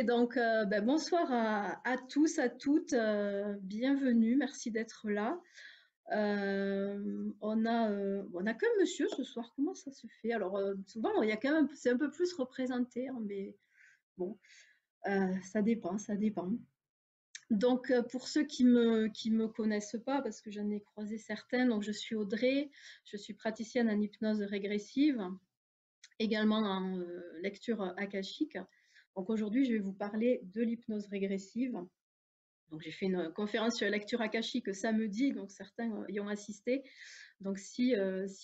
donc bonsoir à tous, à toutes, bienvenue, merci d'être là. On a qu'un monsieur ce soir, comment ça se fait? Alors souvent il y a quand même, c'est un peu plus représenté, hein, mais bon, ça dépend, ça dépend. Donc pour ceux qui me connaissent pas, parce que j'en ai croisé certains, donc je suis Audrey, je suis praticienne en hypnose régressive, également en lecture akashique. Donc aujourd'hui, je vais vous parler de l'hypnose régressive. Donc j'ai fait une conférence sur la lecture akashique samedi, donc certains y ont assisté. Donc si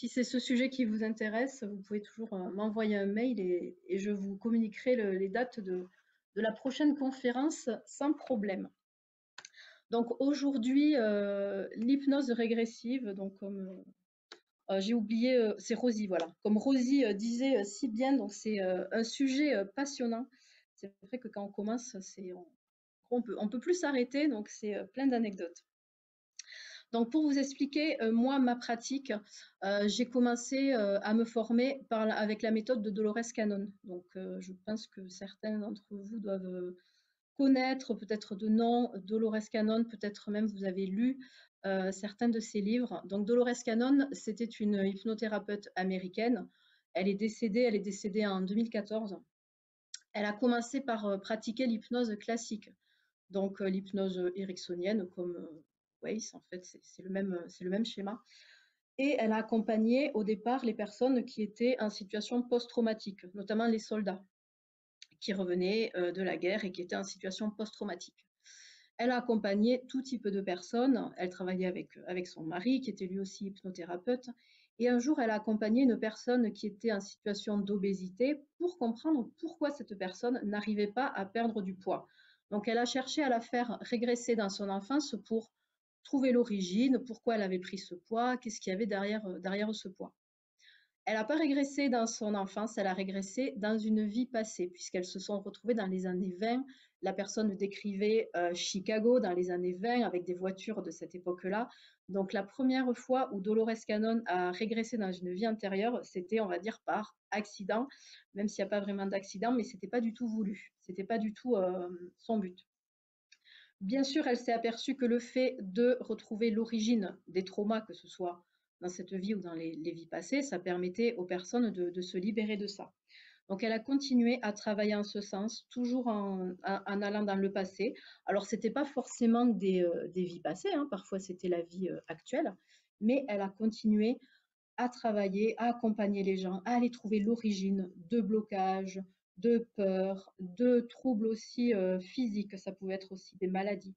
c'est ce sujet qui vous intéresse, vous pouvez toujours m'envoyer un mail et je vous communiquerai les dates de la prochaine conférence sans problème. Donc aujourd'hui, l'hypnose régressive, donc comme j'ai oublié, c'est Rosie, voilà. Comme Rosie disait si bien, donc c'est un sujet passionnant. C'est vrai que quand on commence, on peut plus s'arrêter, donc c'est plein d'anecdotes. Donc pour vous expliquer, moi, ma pratique, j'ai commencé à me former avec la méthode de Dolores Cannon. Donc je pense que certains d'entre vous doivent connaître peut-être de nom Dolores Cannon, peut-être même vous avez lu certains de ses livres. Donc Dolores Cannon, c'était une hypnothérapeute américaine. Elle est décédée en 2014. Elle a commencé par pratiquer l'hypnose classique, donc l'hypnose ericksonienne comme Weiss, en fait, c'est le même schéma. Et elle a accompagné au départ les personnes qui étaient en situation post-traumatique, notamment les soldats qui revenaient de la guerre et qui étaient en situation post-traumatique. Elle a accompagné tout type de personnes. Elle travaillait avec son mari, qui était lui aussi hypnothérapeute. Et un jour, elle a accompagné une personne qui était en situation d'obésité pour comprendre pourquoi cette personne n'arrivait pas à perdre du poids. Donc, elle a cherché à la faire régresser dans son enfance pour trouver l'origine, pourquoi elle avait pris ce poids, qu'est-ce qu'il y avait derrière ce poids. Elle n'a pas régressé dans son enfance, elle a régressé dans une vie passée, puisqu'elles se sont retrouvées dans les années 20. La personne décrivait Chicago dans les années 20 avec des voitures de cette époque-là. Donc la première fois où Dolores Cannon a régressé dans une vie antérieure, c'était, on va dire, par accident, même s'il n'y a pas vraiment d'accident, mais ce n'était pas du tout voulu, ce n'était pas du tout son but. Bien sûr, elle s'est aperçue que le fait de retrouver l'origine des traumas, que ce soit dans cette vie ou dans les vies passées, ça permettait aux personnes de se libérer de ça. Donc, elle a continué à travailler en ce sens, toujours en allant dans le passé. Alors, ce n'était pas forcément des vies passées, hein, parfois c'était la vie actuelle, mais elle a continué à travailler, à accompagner les gens, à aller trouver l'origine de blocages, de peurs, de troubles aussi physiques, ça pouvait être aussi des maladies.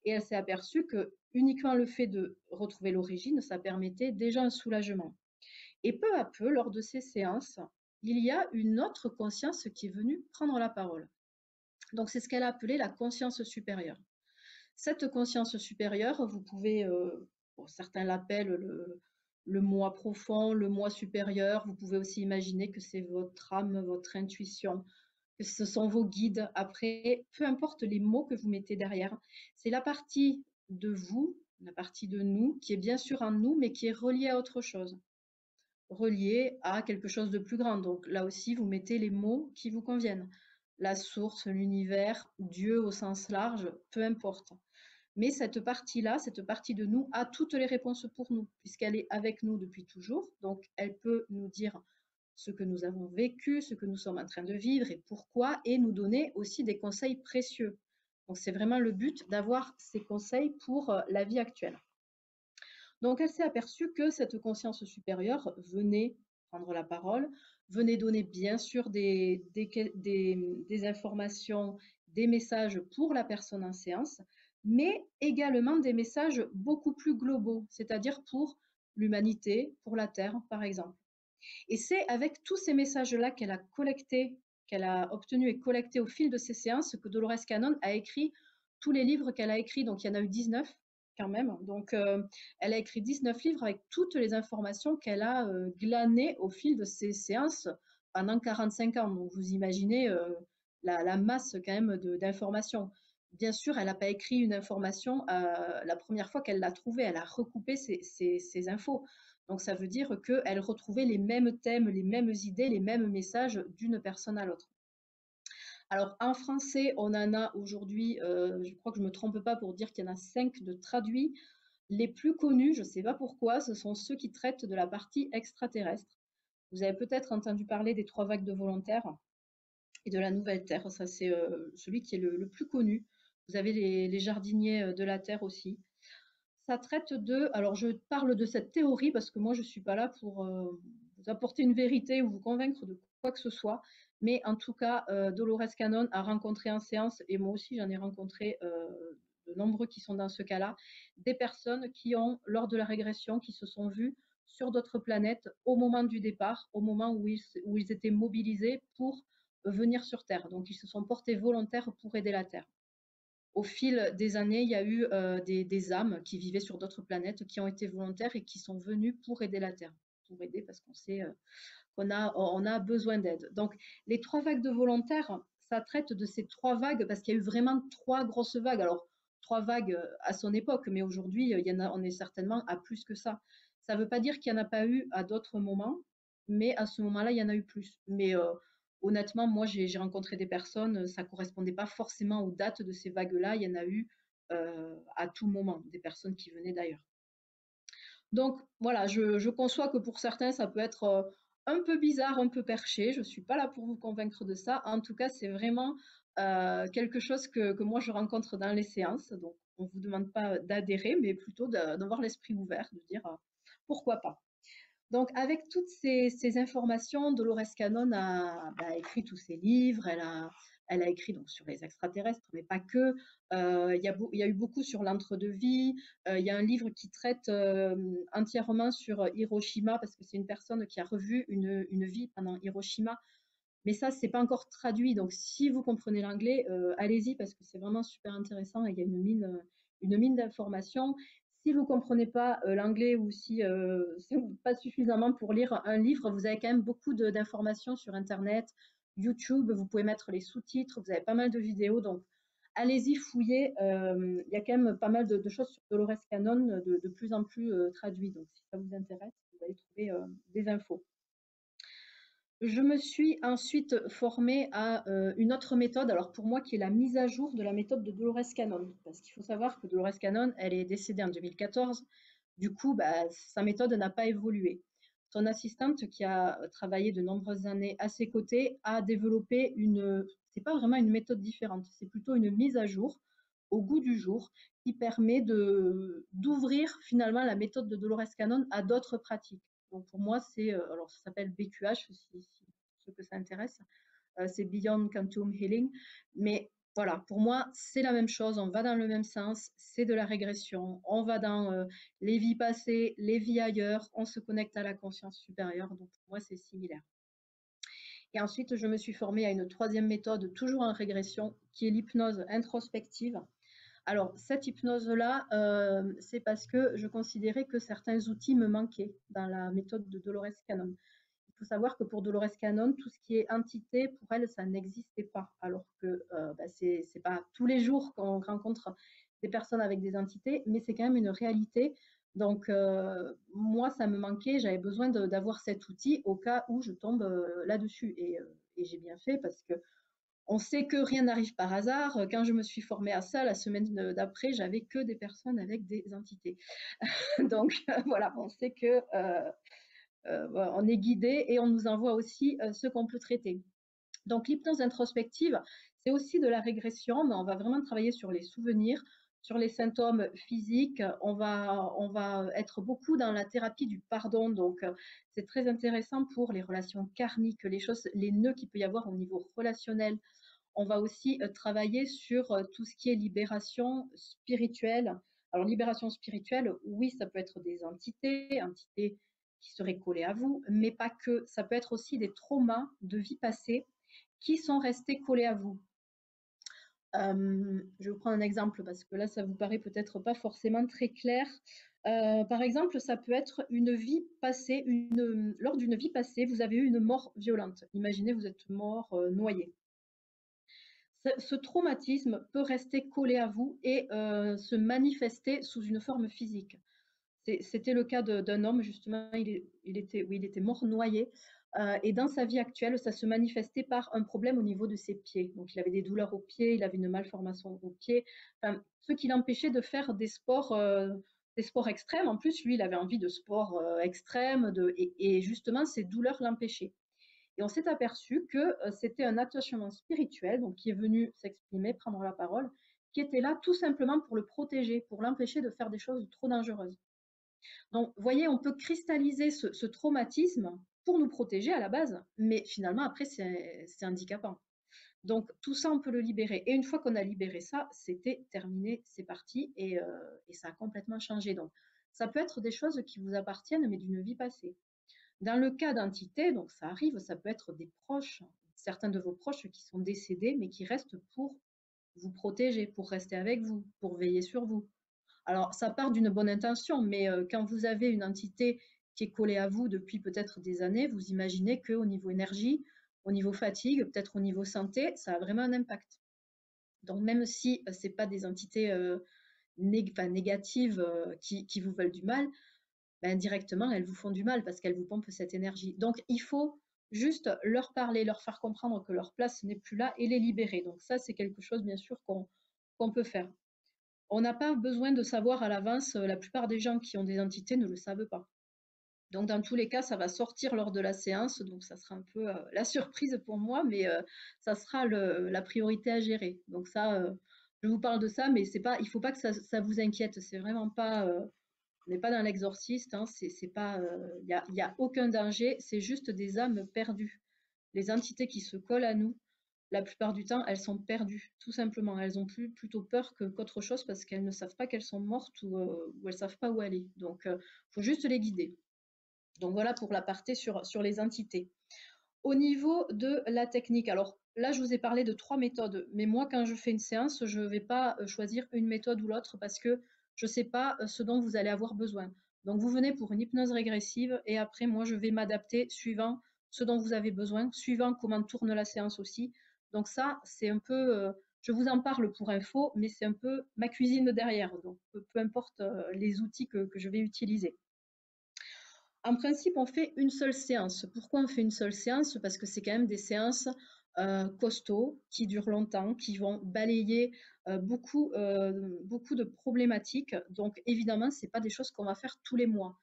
Et elle s'est aperçue que uniquement le fait de retrouver l'origine, ça permettait déjà un soulagement. Et peu à peu, lors de ces séances, il y a une autre conscience qui est venue prendre la parole. Donc c'est ce qu'elle a appelé la conscience supérieure. Cette conscience supérieure, vous pouvez, certains l'appellent le moi profond, le moi supérieur. Vous pouvez aussi imaginer que c'est votre âme, votre intuition, que ce sont vos guides. Après, peu importe les mots que vous mettez derrière, c'est la partie de vous, la partie de nous, qui est bien sûr en nous, mais qui est reliée à autre chose, reliée à quelque chose de plus grand. Donc là aussi, vous mettez les mots qui vous conviennent. La source, l'univers, Dieu au sens large, peu importe. Mais cette partie-là, cette partie de nous a toutes les réponses pour nous, puisqu'elle est avec nous depuis toujours. Donc, elle peut nous dire ce que nous avons vécu, ce que nous sommes en train de vivre et pourquoi, et nous donner aussi des conseils précieux. Donc, c'est vraiment le but d'avoir ces conseils pour la vie actuelle. Donc, elle s'est aperçue que cette conscience supérieure venait prendre la parole, venait donner bien sûr des informations, des messages pour la personne en séance, mais également des messages beaucoup plus globaux, c'est-à-dire pour l'humanité, pour la Terre, par exemple. Et c'est avec tous ces messages-là qu'elle a collecté, qu'elle a obtenu et collecté au fil de ces séances que Dolores Cannon a écrit tous les livres qu'elle a écrits. Donc, il y en a eu 19 quand même. Donc, elle a écrit 19 livres avec toutes les informations qu'elle a glanées au fil de ces séances pendant 45 ans. Donc, vous imaginez la masse quand même d'informations. Bien sûr, elle n'a pas écrit une information la première fois qu'elle l'a trouvée. Elle a recoupé ces infos. Donc, ça veut dire qu'elle retrouvait les mêmes thèmes, les mêmes idées, les mêmes messages d'une personne à l'autre. Alors, en français, on en a aujourd'hui, je crois que je ne me trompe pas pour dire qu'il y en a 5 de traduits. Les plus connus, je ne sais pas pourquoi, ce sont ceux qui traitent de la partie extraterrestre. Vous avez peut-être entendu parler des 3 vagues de volontaires et de la nouvelle Terre. Ça, c'est celui qui est le plus connu. Vous avez les jardiniers de la Terre aussi. Ça traite de... Alors, je parle de cette théorie parce que moi, je ne suis pas là pour vous apporter une vérité ou vous convaincre de quoi que ce soit. Mais en tout cas, Dolores Cannon a rencontré en séance, et moi aussi, j'en ai rencontré de nombreux qui sont dans ce cas-là, des personnes qui ont, lors de la régression, qui se sont vues sur d'autres planètes au moment du départ, au moment où ils étaient mobilisés pour venir sur Terre. Donc, ils se sont portés volontaires pour aider la Terre. Au fil des années, il y a eu des âmes qui vivaient sur d'autres planètes, qui ont été volontaires et qui sont venues pour aider la Terre. Pour aider parce qu'on sait on a besoin d'aide. Donc, les 3 vagues de volontaires, ça traite de ces 3 vagues parce qu'il y a eu vraiment 3 grosses vagues. Alors, 3 vagues à son époque, mais aujourd'hui, on est certainement à plus que ça. Ça ne veut pas dire qu'il n'y en a pas eu à d'autres moments, mais à ce moment-là, il y en a eu plus. Mais honnêtement, moi, j'ai rencontré des personnes, ça ne correspondait pas forcément aux dates de ces vagues-là. Il y en a eu à tout moment, des personnes qui venaient d'ailleurs. Donc voilà, je conçois que pour certains, ça peut être un peu bizarre, un peu perché. Je ne suis pas là pour vous convaincre de ça. En tout cas, c'est vraiment quelque chose que moi, je rencontre dans les séances. Donc, on ne vous demande pas d'adhérer, mais plutôt d'avoir l'esprit ouvert, de dire pourquoi pas. Donc, avec toutes ces informations, Dolores Cannon a écrit tous ses livres. Elle a écrit donc sur les extraterrestres, mais pas que. Il y a eu beaucoup sur l'entre-deux-vie. Il y a un livre qui traite entièrement sur Hiroshima, parce que c'est une personne qui a revu une vie pendant Hiroshima. Mais ça, c'est pas encore traduit. Donc, si vous comprenez l'anglais, allez-y, parce que c'est vraiment super intéressant et il y a une mine d'informations. Si vous ne comprenez pas l'anglais ou si c'est pas suffisamment pour lire un livre, vous avez quand même beaucoup d'informations sur Internet, YouTube, vous pouvez mettre les sous-titres, vous avez pas mal de vidéos, donc allez-y, fouillez. Il y a quand même pas mal de choses sur Dolores Cannon de plus en plus traduites, donc si ça vous intéresse, vous allez trouver des infos. Je me suis ensuite formée à une autre méthode, alors pour moi qui est la mise à jour de la méthode de Dolores Cannon, parce qu'il faut savoir que Dolores Cannon, elle est décédée en 2014, du coup, sa méthode n'a pas évolué. Son assistante, qui a travaillé de nombreuses années à ses côtés, a développé c'est pas vraiment une méthode différente, c'est plutôt une mise à jour au goût du jour qui permet d'ouvrir finalement la méthode de Dolores Cannon à d'autres pratiques. Donc pour moi, alors ça s'appelle BQH, si ceux que ça intéresse, c'est Beyond Quantum Healing. Mais voilà, pour moi, c'est la même chose, on va dans le même sens, c'est de la régression, on va dans les vies passées, les vies ailleurs, on se connecte à la conscience supérieure, donc pour moi, c'est similaire. Et ensuite, je me suis formée à une 3e méthode, toujours en régression, qui est l'hypnose introspective. Alors, cette hypnose-là, c'est parce que je considérais que certains outils me manquaient dans la méthode de Dolores Cannon. Il faut savoir que pour Dolores Cannon, tout ce qui est entité, pour elle, ça n'existait pas. Alors que c'est pas tous les jours qu'on rencontre des personnes avec des entités, mais c'est quand même une réalité. Donc, moi, ça me manquait. J'avais besoin d'avoir cet outil au cas où je tombe là-dessus. Et j'ai bien fait parce que on sait que rien n'arrive par hasard. Quand je me suis formée à ça, la semaine d'après, j'avais que des personnes avec des entités. Donc voilà, on sait que on est guidé et on nous envoie aussi ce qu'on peut traiter. Donc l'hypnose introspective, c'est aussi de la régression, mais on va vraiment travailler sur les souvenirs, sur les symptômes physiques. On va être beaucoup dans la thérapie du pardon. Donc c'est très intéressant pour les relations karmiques, les nœuds qu'il peut y avoir au niveau relationnel. On va aussi travailler sur tout ce qui est libération spirituelle. Alors, libération spirituelle, oui, ça peut être des entités qui seraient collées à vous, mais pas que. Ça peut être aussi des traumas de vie passée qui sont restés collés à vous. Je vais vous prendre un exemple parce que là, ça vous paraît peut-être pas forcément très clair. Par exemple, ça peut être une vie passée, lors d'une vie passée, vous avez eu une mort violente. Imaginez, vous êtes mort noyé. Ce traumatisme peut rester collé à vous et se manifester sous une forme physique. C'était le cas d'un homme, justement, il était mort noyé. Et dans sa vie actuelle, ça se manifestait par un problème au niveau de ses pieds. Donc, il avait des douleurs aux pieds, il avait une malformation aux pieds, enfin, ce qui l'empêchait de faire des sports extrêmes. En plus, lui, il avait envie de sports extrêmes et justement, ces douleurs l'empêchaient. Et on s'est aperçu que c'était un attachement spirituel, donc qui est venu s'exprimer, prendre la parole, qui était là tout simplement pour le protéger, pour l'empêcher de faire des choses trop dangereuses. Donc, vous voyez, on peut cristalliser ce traumatisme pour nous protéger à la base, mais finalement, après, c'est handicapant. Donc, tout ça, on peut le libérer. Et une fois qu'on a libéré ça, c'était terminé, c'est parti, et ça a complètement changé. Donc, ça peut être des choses qui vous appartiennent, mais d'une vie passée. Dans le cas d'entités, donc ça arrive, ça peut être des proches, certains de vos proches qui sont décédés, mais qui restent pour vous protéger, pour rester avec vous, pour veiller sur vous. Alors, ça part d'une bonne intention, mais quand vous avez une entité qui est collée à vous depuis peut-être des années, vous imaginez qu'au niveau énergie, au niveau fatigue, peut-être au niveau santé, ça a vraiment un impact. Donc, même si ce n'est pas des entités négatives qui vous veulent du mal, ben, indirectement, elles vous font du mal parce qu'elles vous pompent cette énergie. Donc, il faut juste leur parler, leur faire comprendre que leur place n'est plus là et les libérer. Donc, ça, c'est quelque chose, bien sûr, qu'on peut faire. On n'a pas besoin de savoir à l'avance, la plupart des gens qui ont des entités ne le savent pas. Donc dans tous les cas, ça va sortir lors de la séance, donc ça sera un peu la surprise pour moi, mais ça sera la priorité à gérer. Donc ça, je vous parle de ça, mais c'est pas, il ne faut pas que ça vous inquiète. C'est vraiment pas, on n'est pas dans l'exorciste, hein, c'est pas, y a aucun danger. C'est juste des âmes perdues. Les entités qui se collent à nous, la plupart du temps, elles sont perdues, tout simplement. Elles ont plutôt peur qu'autre chose parce qu'elles ne savent pas qu'elles sont mortes ou elles ne savent pas où aller. Donc, il faut juste les guider. Donc, voilà pour la partie sur les entités. Au niveau de la technique, alors là, je vous ai parlé de 3 méthodes, mais moi, quand je fais une séance, je ne vais pas choisir une méthode ou l'autre parce que je ne sais pas ce dont vous allez avoir besoin. Donc, vous venez pour une hypnose régressive et après, moi, je vais m'adapter suivant ce dont vous avez besoin, suivant comment tourne la séance aussi. Donc ça, c'est un peu, je vous en parle pour info, mais c'est un peu ma cuisine derrière, donc peu importe les outils que je vais utiliser. En principe, on fait une seule séance. Pourquoi on fait une seule séance? Parce que c'est quand même des séances costauds, qui durent longtemps, qui vont balayer beaucoup de problématiques. Donc, évidemment, ce n'est pas des choses qu'on va faire tous les mois.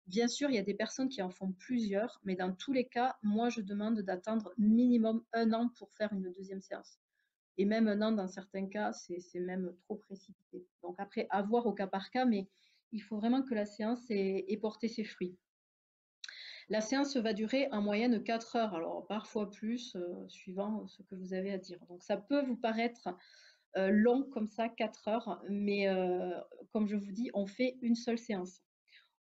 Bien sûr, il y a des personnes qui en font plusieurs, mais dans tous les cas, moi, je demande d'attendre minimum 1 an pour faire une deuxième séance. Et même 1 an, dans certains cas, c'est même trop précipité. Donc après, à voir au cas par cas, mais il faut vraiment que la séance ait porté ses fruits. La séance va durer en moyenne 4 heures, alors parfois plus, suivant ce que vous avez à dire. Donc ça peut vous paraître long comme ça, 4 heures, mais comme je vous dis, on fait une seule séance.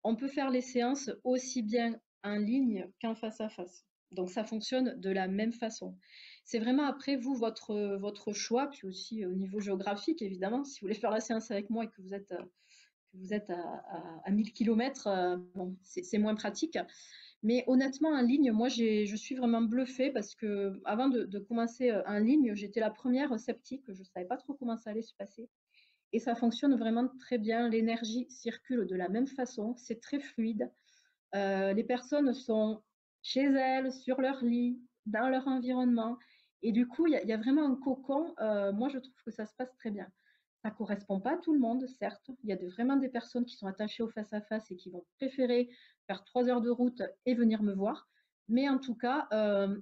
On peut faire les séances aussi bien en ligne qu'en face à face. Donc ça fonctionne de la même façon. C'est vraiment après vous, votre choix, puis aussi au niveau géographique, évidemment. Si vous voulez faire la séance avec moi et que vous êtes à 1000 km, bon, c'est moins pratique. Mais honnêtement, en ligne, moi, je suis vraiment bluffée parce que avant de commencer en ligne, j'étais la première sceptique. Je ne savais pas trop comment ça allait se passer. Et ça fonctionne vraiment très bien. L'énergie circule de la même façon. C'est très fluide. Les personnes sont chez elles, sur leur lit, dans leur environnement. Et du coup, il y a vraiment un cocon. Moi, je trouve que ça se passe très bien. Ça ne correspond pas à tout le monde, certes. Il y a vraiment des personnes qui sont attachées au face-à-face et qui vont préférer faire 3 heures de route et venir me voir. Mais en tout cas,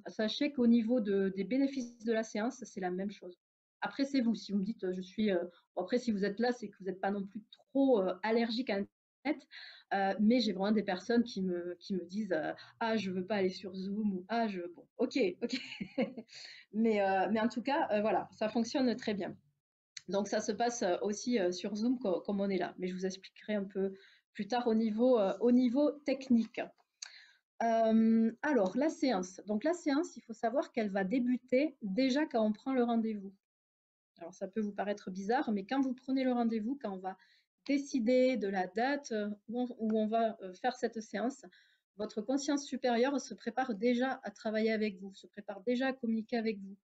sachez qu'au niveau des bénéfices de la séance, c'est la même chose. Après, c'est vous. Si vous me dites, je suis. Bon, après, si vous êtes là, c'est que vous n'êtes pas non plus trop allergique à Internet. Mais j'ai vraiment des personnes qui me disent ah, je veux pas aller sur Zoom ou ah, je. Bon, ok, ok. mais en tout cas, voilà, ça fonctionne très bien. Donc ça se passe aussi sur Zoom comme on est là, mais je vous expliquerai un peu plus tard au niveau technique. Alors la séance. Donc la séance, il faut savoir qu'elle va débuter déjà quand on prend le rendez-vous. Alors ça peut vous paraître bizarre, mais quand vous prenez le rendez-vous, quand on va décider de la date où on va faire cette séance, votre conscience supérieure se prépare déjà à travailler avec vous, se prépare déjà à communiquer avec vous.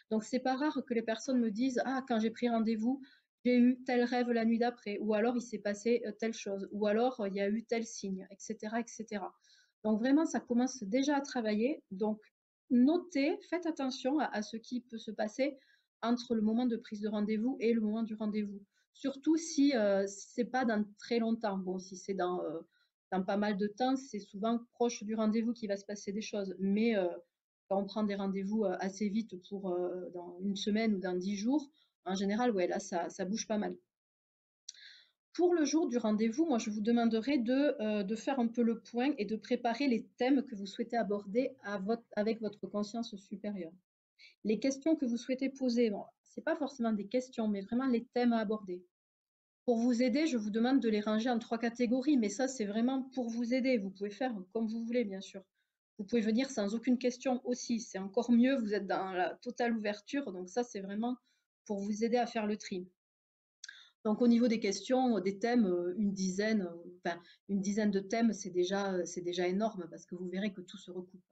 Donc, c'est pas rare que les personnes me disent ah, quand j'ai pris rendez-vous, j'ai eu tel rêve la nuit d'après, ou alors il s'est passé telle chose, ou alors il y a eu tel signe, etc., etc. Donc vraiment, ça commence déjà à travailler. Donc notez, faites attention à ce qui peut se passer entre le moment de prise de rendez-vous et le moment du rendez-vous. Surtout si c'est pas dans très longtemps. Bon, si c'est dans pas mal de temps, c'est souvent proche du rendez-vous qu'il va se passer des choses. Mais quand on prend des rendez-vous assez vite pour dans une semaine ou dans 10 jours, en général, ouais, là, ça bouge pas mal. Pour le jour du rendez-vous, moi, je vous demanderai de faire un peu le point et de préparer les thèmes que vous souhaitez aborder avec votre conscience supérieure. Les questions que vous souhaitez poser, bon, ce n'est pas forcément des questions, mais vraiment les thèmes à aborder. Pour vous aider, je vous demande de les ranger en 3 catégories, mais ça, c'est vraiment pour vous aider. Vous pouvez faire comme vous voulez, bien sûr. Vous pouvez venir sans aucune question aussi. C'est encore mieux, vous êtes dans la totale ouverture. Donc ça, c'est vraiment pour vous aider à faire le tri. Donc au niveau des questions, des thèmes, une dizaine de thèmes, c'est déjà énorme parce que vous verrez que tout se recoupe.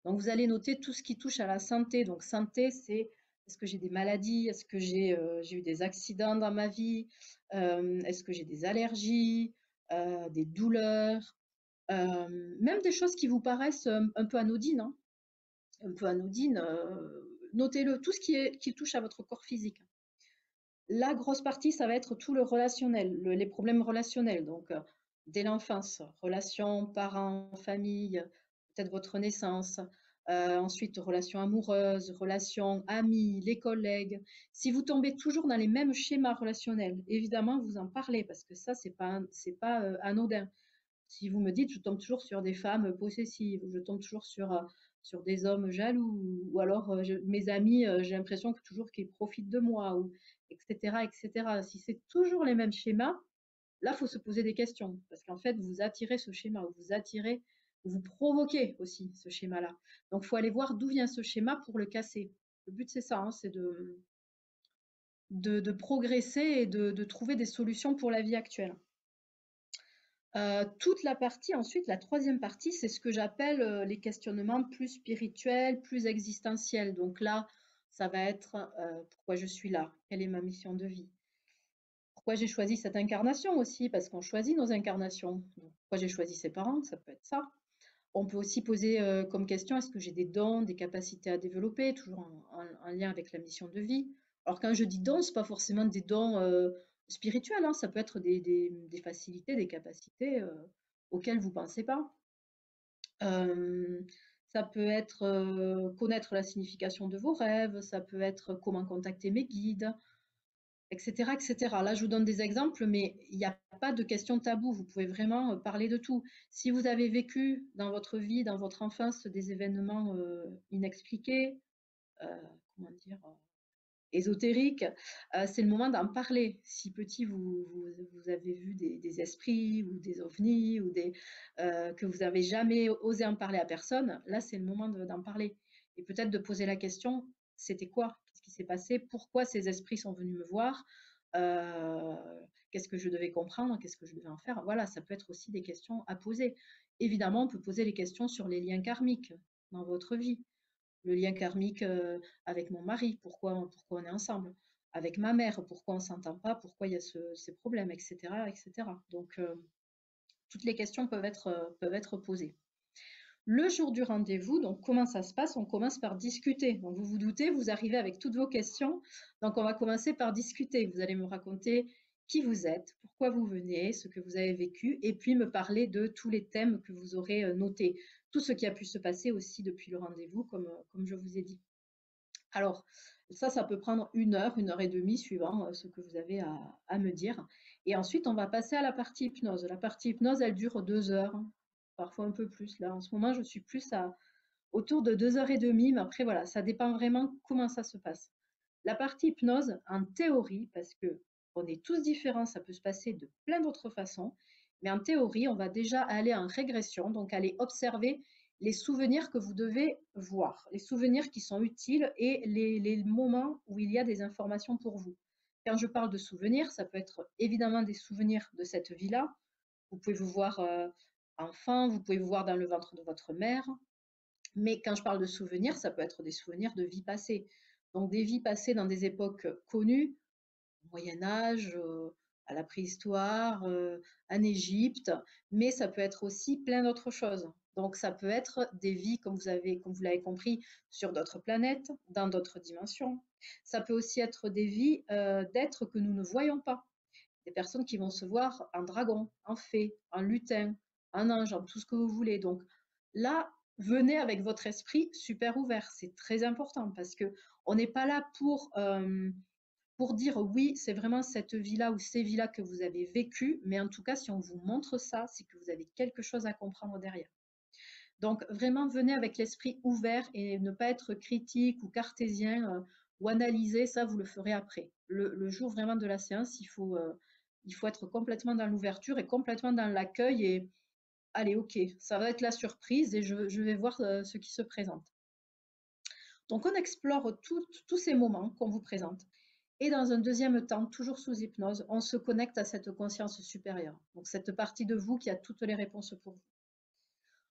Donc vous allez noter tout ce qui touche à la santé. Donc santé, c'est est-ce que j'ai des maladies? Est-ce que j'ai eu des accidents dans ma vie? Est-ce que j'ai des allergies? Des douleurs? Même des choses qui vous paraissent un peu anodines, hein. Un peu anodines, notez-le, tout ce qui touche à votre corps physique. La grosse partie, ça va être tout le relationnel, les problèmes relationnels. Donc, dès l'enfance, relations parents, famille, peut-être votre naissance. Ensuite, relations amoureuses, relations amis, les collègues. Si vous tombez toujours dans les mêmes schémas relationnels, évidemment, vous en parlez parce que ça, c'est pas anodin. Si vous me dites, je tombe toujours sur des femmes possessives, ou je tombe toujours sur des hommes jaloux, ou alors mes amis, j'ai l'impression que toujours qu'ils profitent de moi, ou etc., etc. Si c'est toujours les mêmes schémas, là, il faut se poser des questions, parce qu'en fait, vous attirez ce schéma, vous attirez, vous provoquez aussi ce schéma-là. Donc, il faut aller voir d'où vient ce schéma pour le casser. Le but, c'est ça, hein, c'est de progresser et de trouver des solutions pour la vie actuelle. Toute la partie ensuite, la troisième partie, c'est ce que j'appelle les questionnements plus spirituels, plus existentiels. Donc là, ça va être pourquoi je suis là, quelle est ma mission de vie, pourquoi j'ai choisi cette incarnation aussi, parce qu'on choisit nos incarnations. Donc, pourquoi j'ai choisi ses parents, ça peut être ça. On peut aussi poser comme question, est-ce que j'ai des dons, des capacités à développer, toujours en lien avec la mission de vie. Alors quand je dis dons, ce n'est pas forcément des dons spirituels, hein, ça peut être des facilités, des capacités auxquelles vous ne pensez pas. Ça peut être connaître la signification de vos rêves, ça peut être comment contacter mes guides, etc., etc. Là, je vous donne des exemples, mais il n'y a pas de question taboue. Vous pouvez vraiment parler de tout. Si vous avez vécu dans votre vie, dans votre enfance, des événements inexpliqués, euh, comment dire, ésotériques, c'est le moment d'en parler. Si petit, vous avez vu des esprits ou des ovnis ou que vous n'avez jamais osé en parler à personne, là, c'est le moment d'en parler. Et peut-être de poser la question, c'était quoi? Qu'est-ce qui s'est passé? Pourquoi ces esprits sont venus me voir? Euh, Qu'est-ce que je devais comprendre? Qu'est-ce que je devais en faire? Voilà, ça peut être aussi des questions à poser. Évidemment, on peut poser les questions sur les liens karmiques dans votre vie. Le lien karmique avec mon mari, pourquoi on est ensemble? Avec ma mère, pourquoi on ne s'entend pas? Pourquoi il y a ces problèmes, etc., etc. Donc, toutes les questions peuvent être posées. Le jour du rendez-vous, donc comment ça se passe? On commence par discuter. Donc vous vous doutez, vous arrivez avec toutes vos questions. Donc on va commencer par discuter. Vous allez me raconter qui vous êtes, pourquoi vous venez, ce que vous avez vécu, et puis me parler de tous les thèmes que vous aurez notés. Tout ce qui a pu se passer aussi depuis le rendez-vous, comme je vous ai dit. Alors, ça peut prendre 1 heure et demie, suivant ce que vous avez à me dire. Et ensuite, on va passer à la partie hypnose. La partie hypnose, elle dure 2 heures, parfois un peu plus. Là, en ce moment, je suis plus autour de 2 heures et demie, mais après, voilà, ça dépend vraiment comment ça se passe. La partie hypnose, en théorie, parce que on est tous différents, ça peut se passer de plein d'autres façons, mais en théorie, on va déjà aller en régression, donc aller observer les souvenirs que vous devez voir, les souvenirs qui sont utiles et les moments où il y a des informations pour vous. Quand je parle de souvenirs, ça peut être évidemment des souvenirs de cette vie-là. Vous pouvez vous voir enfant, vous pouvez vous voir dans le ventre de votre mère, mais quand je parle de souvenirs, ça peut être des souvenirs de vie passée. Donc des vies passées dans des époques connues, au Moyen Âge, à la préhistoire, en Égypte, mais ça peut être aussi plein d'autres choses. Donc, ça peut être des vies, comme vous l'avez compris, sur d'autres planètes, dans d'autres dimensions. Ça peut aussi être des vies d'êtres que nous ne voyons pas. Des personnes qui vont se voir en dragon, en fée, en lutin, en ange, en tout ce que vous voulez. Donc là, venez avec votre esprit super ouvert. C'est très important parce que on n'est pas là pour dire oui, c'est vraiment cette vie-là ou ces vies-là que vous avez vécues, mais en tout cas, si on vous montre ça, c'est que vous avez quelque chose à comprendre derrière. Donc vraiment, venez avec l'esprit ouvert et ne pas être critique ou cartésien ou analyser, ça vous le ferez après. Le jour vraiment de la séance, il faut être complètement dans l'ouverture et complètement dans l'accueil et allez, ok, ça va être la surprise et je vais voir ce qui se présente. Donc on explore tous ces moments qu'on vous présente. Et dans un deuxième temps, toujours sous hypnose, on se connecte à cette conscience supérieure. Donc cette partie de vous qui a toutes les réponses pour vous.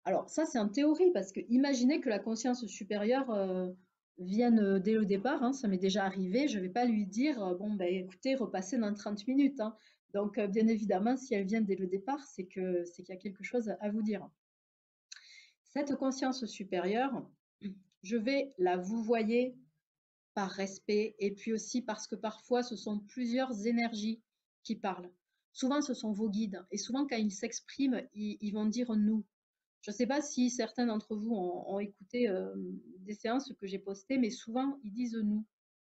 Alors ça, c'est en théorie, parce que imaginez que la conscience supérieure vienne dès le départ, hein, ça m'est déjà arrivé, je ne vais pas lui dire, bon, ben, écoutez, repassez dans 30 minutes. Hein. Donc, bien évidemment, si elle vient dès le départ, c'est qu'il y a quelque chose à vous dire. Cette conscience supérieure, je vais la vous voyez par respect et puis aussi parce que parfois, ce sont plusieurs énergies qui parlent. Souvent, ce sont vos guides. Et souvent, quand ils s'expriment, ils vont dire nous. Je ne sais pas si certains d'entre vous ont écouté des séances que j'ai postées, mais souvent ils disent nous.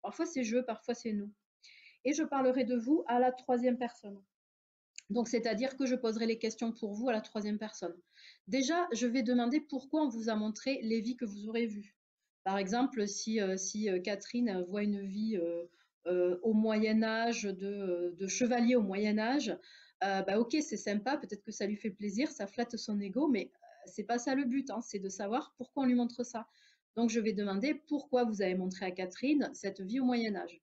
Parfois c'est je, parfois c'est nous. Et je parlerai de vous à la troisième personne. Donc c'est-à-dire que je poserai les questions pour vous à la troisième personne. Déjà, je vais demander pourquoi on vous a montré les vies que vous aurez vues. Par exemple, si Catherine voit une vie au Moyen Âge, de chevalier au Moyen Âge, bah ok, c'est sympa, peut-être que ça lui fait plaisir, ça flatte son ego, mais c'est pas ça le but, hein, c'est de savoir pourquoi on lui montre ça. Donc je vais demander pourquoi vous avez montré à Catherine cette vie au Moyen Âge.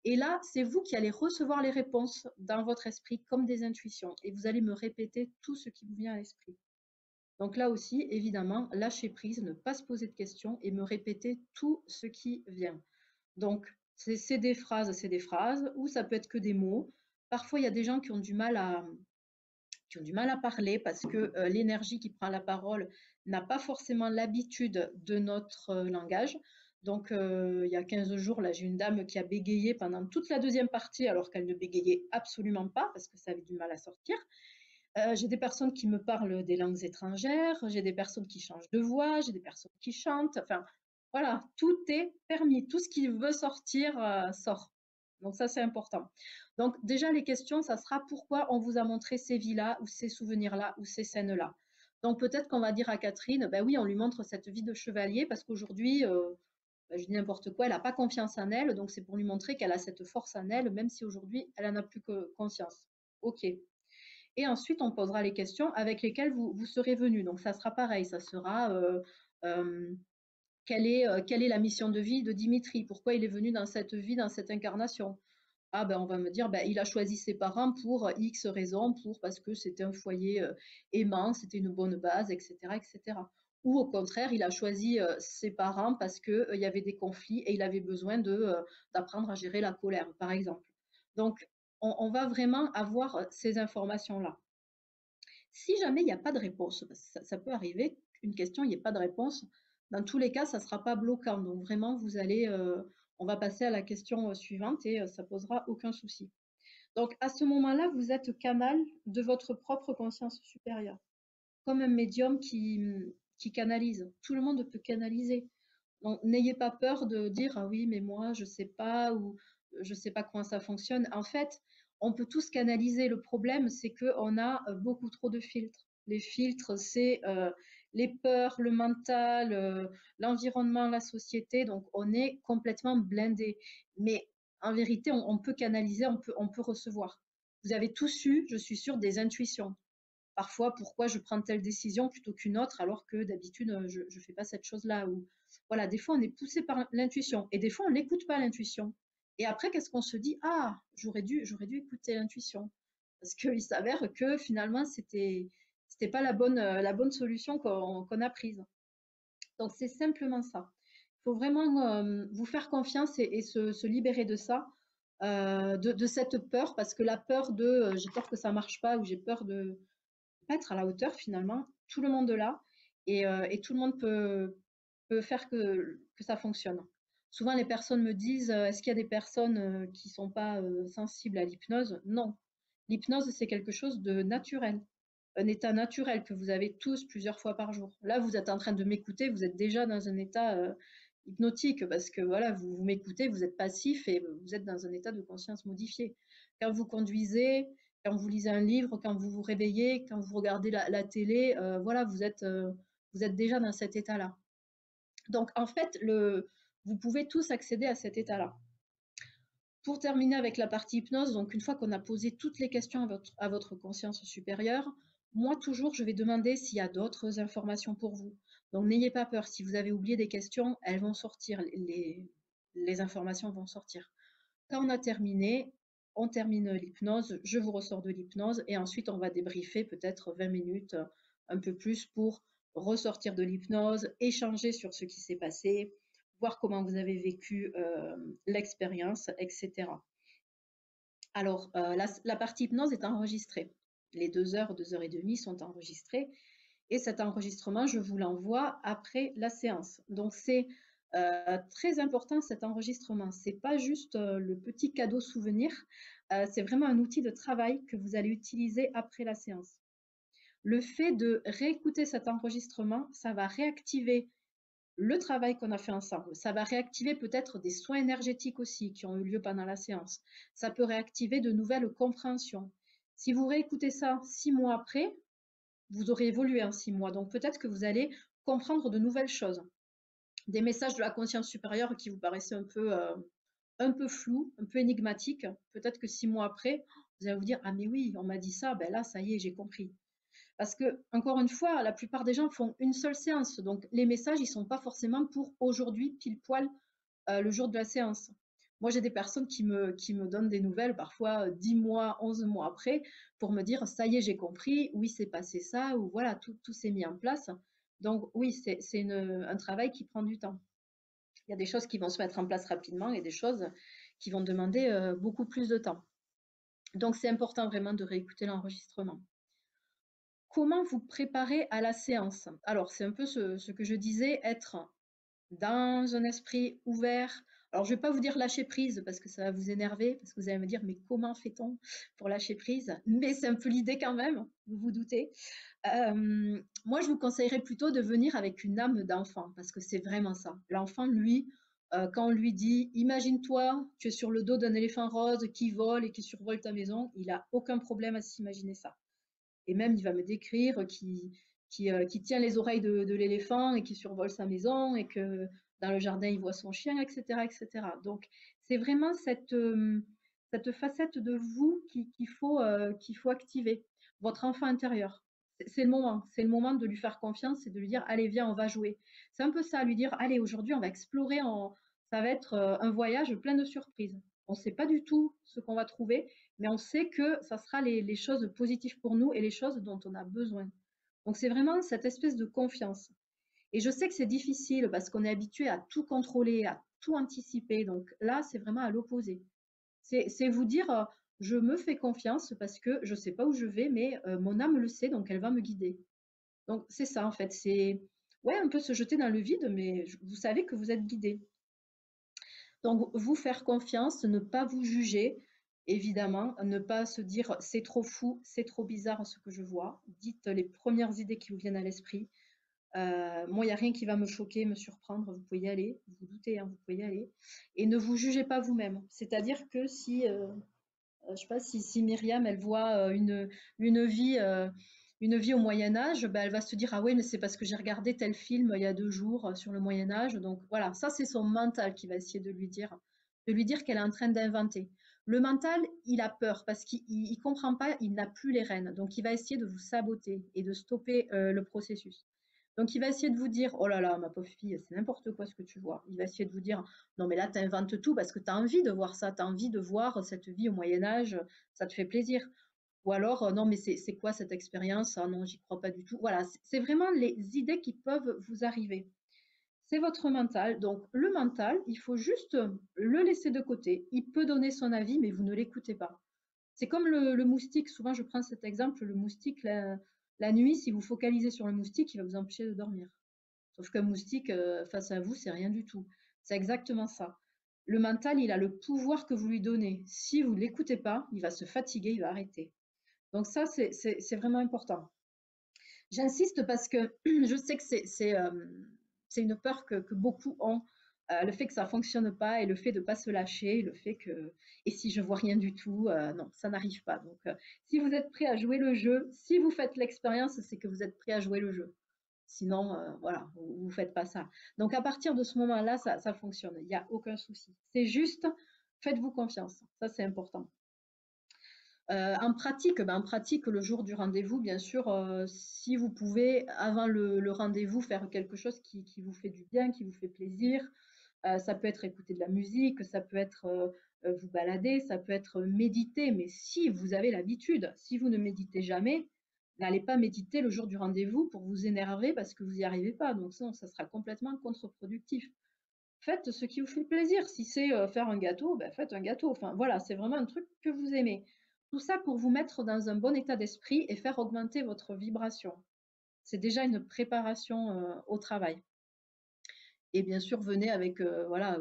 Et là, c'est vous qui allez recevoir les réponses dans votre esprit comme des intuitions. Et vous allez me répéter tout ce qui vous vient à l'esprit. Donc là aussi, évidemment, lâcher prise, ne pas se poser de questions et me répéter tout ce qui vient. Donc, c'est des phrases, ou ça peut être que des mots. Parfois, il y a des gens qui ont du mal à parler parce que l'énergie qui prend la parole n'a pas forcément l'habitude de notre langage. Donc, il y a 15 jours, là, j'ai une dame qui a bégayé pendant toute la deuxième partie alors qu'elle ne bégayait absolument pas parce que ça avait du mal à sortir. J'ai des personnes qui me parlent des langues étrangères, j'ai des personnes qui changent de voix, j'ai des personnes qui chantent. Enfin, voilà, tout est permis. Tout ce qui veut sortir sort. Donc ça, c'est important. Donc déjà, les questions, ça sera pourquoi on vous a montré ces vies-là, ou ces souvenirs-là, ou ces scènes-là. Donc peut-être qu'on va dire à Catherine, ben oui, on lui montre cette vie de chevalier parce qu'aujourd'hui, ben, je dis n'importe quoi, elle n'a pas confiance en elle, donc c'est pour lui montrer qu'elle a cette force en elle, même si aujourd'hui, elle n'en a plus que conscience. Ok. Et ensuite, on posera les questions avec lesquelles vous serez venu. Donc ça sera pareil, ça sera euh, quelle est la mission de vie de Dimitri? Pourquoi il est venu dans cette vie, dans cette incarnation? Ah ben on va me dire, ben, il a choisi ses parents pour X raisons, parce que c'était un foyer aimant, c'était une bonne base, etc., etc. Ou au contraire, il a choisi ses parents parce qu'il y avait des conflits et il avait besoin d'apprendre à gérer la colère, par exemple. Donc, on va vraiment avoir ces informations-là. Si jamais il n'y a pas de réponse, parce que ça peut arriver, une question, il n'y ait pas de réponse, dans tous les cas, ça ne sera pas bloquant. Donc vraiment, on va passer à la question suivante et ça posera aucun souci. Donc à ce moment-là, vous êtes canal de votre propre conscience supérieure, comme un médium qui canalise. Tout le monde peut canaliser. Donc n'ayez pas peur de dire ah oui, mais moi je sais pas ou je sais pas comment ça fonctionne. En fait, on peut tous canaliser. Le problème, c'est qu'on a beaucoup trop de filtres. Les filtres, c'est les peurs, le mental, l'environnement, la société. Donc on est complètement blindé. Mais en vérité, on peut canaliser, on peut recevoir. Vous avez tous eu, je suis sûre, des intuitions. Parfois, pourquoi je prends telle décision plutôt qu'une autre alors que d'habitude, je ne fais pas cette chose-là. Ou voilà, des fois, on est poussé par l'intuition et des fois, on n'écoute pas l'intuition. Et après, qu'est-ce qu'on se dit? Ah, j'aurais dû écouter l'intuition. Parce qu'il s'avère que finalement, c'était pas la bonne solution qu'on a prise. Donc, c'est simplement ça. Il faut vraiment vous faire confiance et se libérer de ça, de cette peur, parce que la peur j'ai peur que ça marche pas ou j'ai peur de pas être à la hauteur finalement, tout le monde l'a. et tout le monde peut faire que ça fonctionne. Souvent, les personnes me disent, est-ce qu'il y a des personnes qui ne sont pas sensibles à l'hypnose? Non. L'hypnose, c'est quelque chose de naturel, un état naturel que vous avez tous plusieurs fois par jour. Là, vous êtes en train de m'écouter, vous êtes déjà dans un état hypnotique parce que voilà, vous m'écoutez, vous êtes passif et vous êtes dans un état de conscience modifié. Quand vous conduisez, quand vous lisez un livre, quand vous vous réveillez, quand vous regardez la télé, voilà, vous êtes déjà dans cet état-là. Donc, en fait, vous pouvez tous accéder à cet état-là. Pour terminer avec la partie hypnose, donc une fois qu'on a posé toutes les questions à votre conscience supérieure, moi toujours je vais demander s'il y a d'autres informations pour vous. Donc n'ayez pas peur, si vous avez oublié des questions, elles vont sortir, les informations vont sortir. Quand on a terminé, on termine l'hypnose, je vous ressors de l'hypnose et ensuite on va débriefer peut-être 20 minutes, un peu plus pour ressortir de l'hypnose, échanger sur ce qui s'est passé, voir comment vous avez vécu l'expérience, etc. Alors, la partie hypnose est enregistrée. Les 2 heures, 2 heures et demie sont enregistrées. Et cet enregistrement, je vous l'envoie après la séance. Donc, c'est très important cet enregistrement. Ce n'est pas juste le petit cadeau souvenir, c'est vraiment un outil de travail que vous allez utiliser après la séance. Le fait de réécouter cet enregistrement, ça va réactiver le travail qu'on a fait ensemble. Ça va réactiver peut-être des soins énergétiques aussi qui ont eu lieu pendant la séance. Ça peut réactiver de nouvelles compréhensions. Si vous réécoutez ça 6 mois après, vous aurez évolué en 6 mois. Donc peut-être que vous allez comprendre de nouvelles choses. Des messages de la conscience supérieure qui vous paraissaient un peu flous, un peu énigmatiques. Peut-être que 6 mois après, vous allez vous dire, ah mais oui, on m'a dit ça, ben là, ça y est, j'ai compris. Parce que, encore une fois, la plupart des gens font une seule séance. Donc, les messages, ils ne sont pas forcément pour aujourd'hui, pile poil, le jour de la séance. Moi, j'ai des personnes qui me donnent des nouvelles, parfois 10 mois, 11 mois après, pour me dire, ça y est, j'ai compris, oui, c'est passé ça, ou voilà, tout s'est mis en place. Donc, oui, c'est un travail qui prend du temps. Il y a des choses qui vont se mettre en place rapidement et des choses qui vont demander beaucoup plus de temps. Donc, c'est important vraiment de réécouter l'enregistrement. Comment vous préparer à la séance? Alors, c'est un peu ce que je disais, être dans un esprit ouvert. Alors, je ne vais pas vous dire lâcher prise parce que ça va vous énerver, parce que vous allez me dire, mais comment fait-on pour lâcher prise? Mais c'est un peu l'idée quand même, vous vous doutez. Moi, je vous conseillerais plutôt de venir avec une âme d'enfant, parce que c'est vraiment ça. L'enfant, lui, quand on lui dit, imagine-toi, tu es sur le dos d'un éléphant rose qui vole et qui survole ta maison, il n'a aucun problème à s'imaginer ça. Et même, il va me décrire qui tient les oreilles de l'éléphant et qui survole sa maison et que dans le jardin, il voit son chien, etc., etc. Donc, c'est vraiment cette facette de vous qu'il faut activer, votre enfant intérieur. C'est le moment de lui faire confiance et de lui dire, allez, viens, on va jouer. C'est un peu ça, lui dire, allez, aujourd'hui, on va explorer, ça va être un voyage plein de surprises. On ne sait pas du tout ce qu'on va trouver, mais on sait que ça sera les choses positives pour nous et les choses dont on a besoin. Donc c'est vraiment cette espèce de confiance. Et je sais que c'est difficile parce qu'on est habitué à tout contrôler, à tout anticiper. Donc là, c'est vraiment à l'opposé. C'est vous dire, je me fais confiance parce que je ne sais pas où je vais, mais mon âme le sait, donc elle va me guider. Donc c'est ça en fait. C'est ouais, un peu se jeter dans le vide, mais vous savez que vous êtes guidé. Donc, vous faire confiance, ne pas vous juger, évidemment, ne pas se dire c'est trop fou, c'est trop bizarre ce que je vois. Dites les premières idées qui vous viennent à l'esprit. Moi, il n'y a rien qui va me choquer, me surprendre. Vous pouvez y aller, vous vous doutez, hein, vous pouvez y aller. Et ne vous jugez pas vous-même. C'est-à-dire que si, je sais pas, si Myriam, elle voit une vie, une vie au Moyen Âge, ben, elle va se dire, ah oui, mais c'est parce que j'ai regardé tel film il y a 2 jours sur le Moyen Âge. Donc voilà, ça c'est son mental qui va essayer de lui dire qu'elle est en train d'inventer. Le mental, il a peur parce qu'il ne comprend pas, il n'a plus les rênes. Donc il va essayer de vous saboter et de stopper le processus. Donc, il va essayer de vous dire, oh là là, ma pauvre fille, c'est n'importe quoi ce que tu vois. Il va essayer de vous dire, non mais là, tu inventes tout parce que tu as envie de voir ça, tu as envie de voir cette vie au Moyen Âge, ça te fait plaisir. Ou alors, non mais c'est quoi cette expérience? Ah non, j'y crois pas du tout. Voilà, c'est vraiment les idées qui peuvent vous arriver. C'est votre mental. Donc, le mental, il faut juste le laisser de côté. Il peut donner son avis, mais vous ne l'écoutez pas. C'est comme le moustique. Souvent, je prends cet exemple, le moustique, La nuit, si vous focalisez sur le moustique, il va vous empêcher de dormir. Sauf qu'un moustique, face à vous, c'est rien du tout. C'est exactement ça. Le mental, il a le pouvoir que vous lui donnez. Si vous ne l'écoutez pas, il va se fatiguer, il va arrêter. Donc ça, c'est vraiment important. J'insiste parce que je sais que c'est une peur que beaucoup ont, le fait que ça ne fonctionne pas et le fait de ne pas se lâcher, le fait que et si je vois rien du tout, non, ça n'arrive pas. Donc, si vous êtes prêt à jouer le jeu, si vous faites l'expérience, c'est que vous êtes prêt à jouer le jeu. Sinon, voilà, vous ne faites pas ça. Donc, à partir de ce moment-là, ça fonctionne. Il n'y a aucun souci. C'est juste, faites-vous confiance. Ça, c'est important. En pratique, le jour du rendez-vous, bien sûr, si vous pouvez, avant le rendez-vous, faire quelque chose qui vous fait du bien, qui vous fait plaisir. Ça peut être écouter de la musique, ça peut être vous balader, ça peut être méditer. Mais si vous avez l'habitude, si vous ne méditez jamais, n'allez pas méditer le jour du rendez-vous pour vous énerver parce que vous n'y arrivez pas. Donc ça sera complètement contre-productif. Faites ce qui vous fait plaisir. Si c'est faire un gâteau, ben faites un gâteau. Enfin voilà, c'est vraiment un truc que vous aimez. Tout ça pour vous mettre dans un bon état d'esprit et faire augmenter votre vibration. C'est déjà une préparation au travail. Et bien sûr, venez avec, voilà,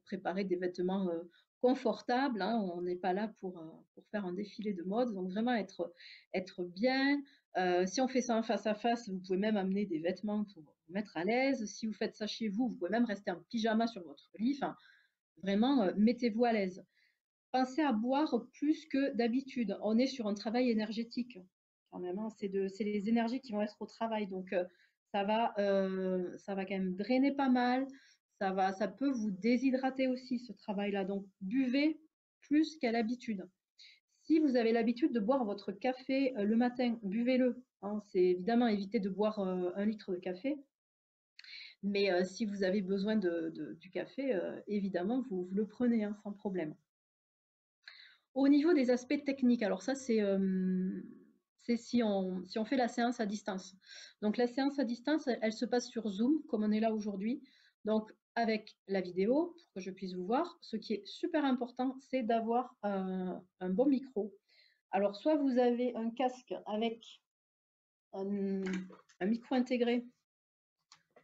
préparer des vêtements confortables. Hein. On n'est pas là pour faire un défilé de mode. Donc vraiment être bien. Si on fait ça en face à face, vous pouvez même amener des vêtements pour vous mettre à l'aise. Si vous faites ça chez vous, vous pouvez même rester en pyjama sur votre lit. Enfin, vraiment, mettez-vous à l'aise. Pensez à boire plus que d'habitude. On est sur un travail énergétique. Quand même, hein. C'est les énergies qui vont être au travail. Donc, ça va quand même drainer pas mal. Ça peut vous déshydrater aussi, ce travail-là. Donc, buvez plus qu'à l'habitude. Si vous avez l'habitude de boire votre café le matin, buvez-le. Hein. C'est évidemment éviter de boire 1 litre de café. Mais si vous avez besoin du café, évidemment, vous le prenez hein, sans problème. Au niveau des aspects techniques, alors ça c'est si on fait la séance à distance. Donc la séance à distance, elle se passe sur Zoom, comme on est là aujourd'hui. Donc avec la vidéo, pour que je puisse vous voir. Ce qui est super important, c'est d'avoir un bon micro. Alors soit vous avez un casque avec un micro intégré